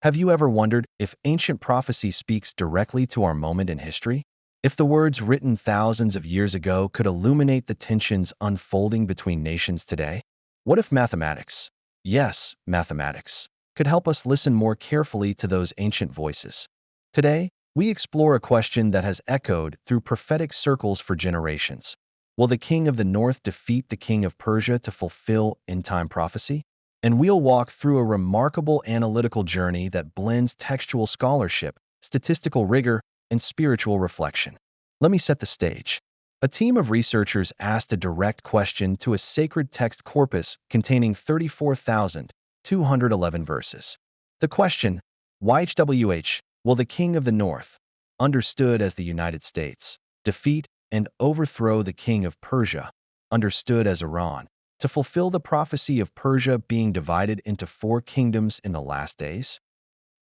Have you ever wondered if ancient prophecy speaks directly to our moment in history? If the words written thousands of years ago could illuminate the tensions unfolding between nations today? What if mathematics, yes, mathematics, could help us listen more carefully to those ancient voices? Today, we explore a question that has echoed through prophetic circles for generations. Will the king of the north defeat the king of Persia to fulfill end-time prophecy? And we'll walk through a remarkable analytical journey that blends textual scholarship, statistical rigor, and spiritual reflection. Let me set the stage. A team of researchers asked a direct question to a sacred text corpus containing 34,211 verses. The question, YHWH, will the king of the north, understood as the United States, defeat and overthrow the king of Persia, understood as Iran, to fulfill the prophecy of Persia being divided into 4 kingdoms in the last days?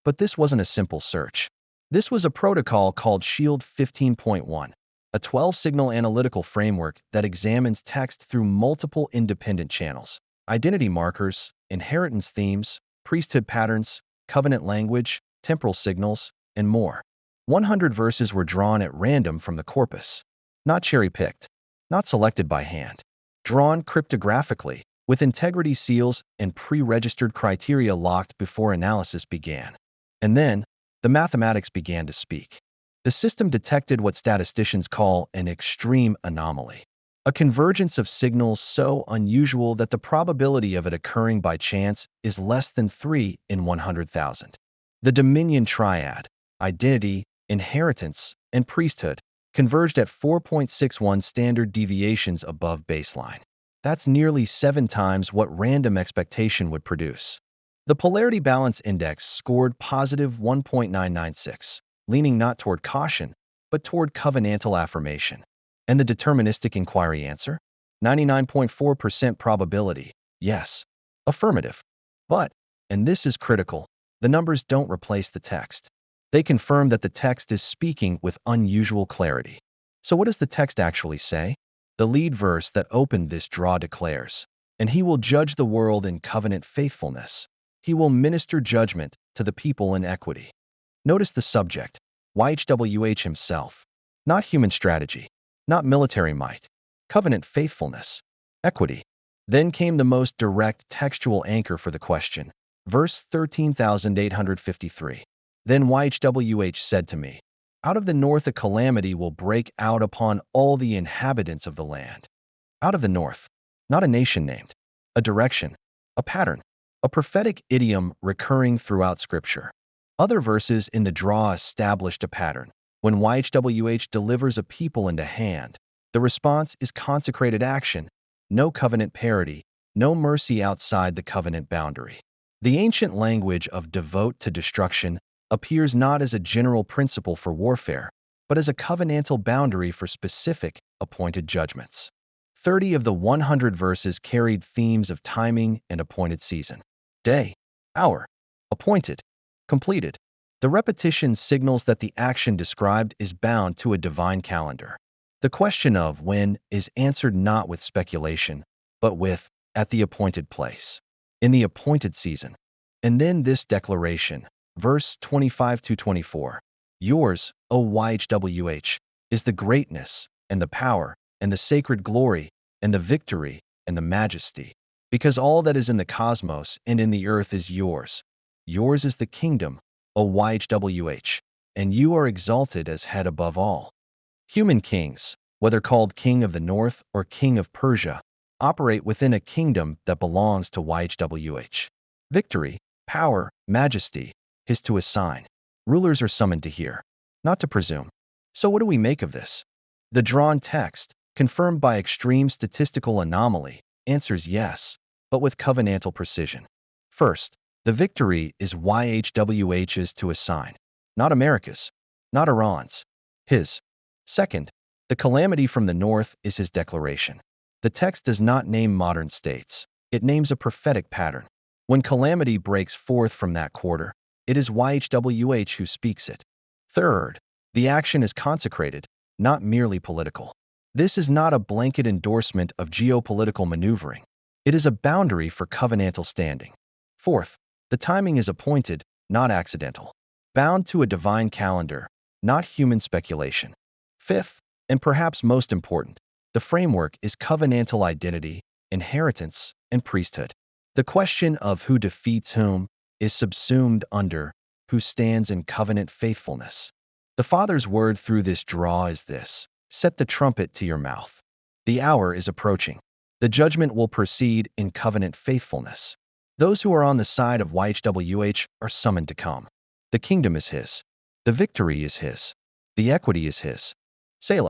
But this wasn't a simple search. This was a protocol called SHIELD 15.1, a 12-signal analytical framework that examines text through multiple independent channels: identity markers, inheritance themes, priesthood patterns, covenant language, temporal signals, and more. 100 verses were drawn at random from the corpus, not cherry-picked, not selected by hand, drawn cryptographically, with integrity seals and pre-registered criteria locked before analysis began. And then, the mathematics began to speak. The system detected what statisticians call an extreme anomaly, a convergence of signals so unusual that the probability of it occurring by chance is less than 3 in 100,000. The Dominion triad, identity, inheritance, and priesthood, converged at 4.61 standard deviations above baseline. That's nearly 7 times what random expectation would produce. The polarity balance index scored positive 1.996, leaning not toward caution, but toward covenantal affirmation. And the deterministic inquiry answer? 99.4% probability, yes, affirmative. But, and this is critical, the numbers don't replace the text. They confirm that the text is speaking with unusual clarity. So what does the text actually say? The lead verse that opened this draw declares, "And he will judge the world in covenant faithfulness. He will minister judgment to the people in equity." Notice the subject, YHWH himself. Not human strategy, not military might, covenant faithfulness, equity. Then came the most direct textual anchor for the question, verse 13,853. Then YHWH said to me, "Out of the north a calamity will break out upon all the inhabitants of the land." Out of the north, not a nation named, a direction, a pattern, a prophetic idiom recurring throughout Scripture. Other verses in the draw established a pattern. When YHWH delivers a people into hand, the response is consecrated action, no covenant parity, no mercy outside the covenant boundary. The ancient language of devote to destruction appears not as a general principle for warfare, but as a covenantal boundary for specific, appointed judgments. 30 of the 100 verses carried themes of timing and appointed season. Day, hour, appointed, completed. The repetition signals that the action described is bound to a divine calendar. The question of when is answered not with speculation, but with, at the appointed place, in the appointed season. And then this declaration, verse 25-24, "Yours, O YHWH, is the greatness, and the power, and the sacred glory, and the victory, and the majesty, because all that is in the cosmos and in the earth is yours. Yours is the kingdom, O YHWH, and you are exalted as head above all." Human kings, whether called king of the north or king of Persia, operate within a kingdom that belongs to YHWH. Victory, power, majesty, his to assign. Rulers are summoned to hear, not to presume. So what do we make of this? The drawn text, confirmed by extreme statistical anomaly, answers yes, but with covenantal precision. First, the victory is YHWH's to assign, not America's, not Iran's, his. Second, the calamity from the north is his declaration. The text does not name modern states. It names a prophetic pattern. When calamity breaks forth from that quarter, it is YHWH who speaks it. Third, the action is consecrated, not merely political. This is not a blanket endorsement of geopolitical maneuvering. It is a boundary for covenantal standing. Fourth, the timing is appointed, not accidental. Bound to a divine calendar, not human speculation. Fifth, and perhaps most important, the framework is covenantal identity, inheritance, and priesthood. The question of who defeats whom is subsumed under who stands in covenant faithfulness. The Father's word through this draw is this: set the trumpet to your mouth. The hour is approaching. The judgment will proceed in covenant faithfulness. Those who are on the side of YHWH are summoned to come. The kingdom is his. The victory is his. The equity is his. Selah.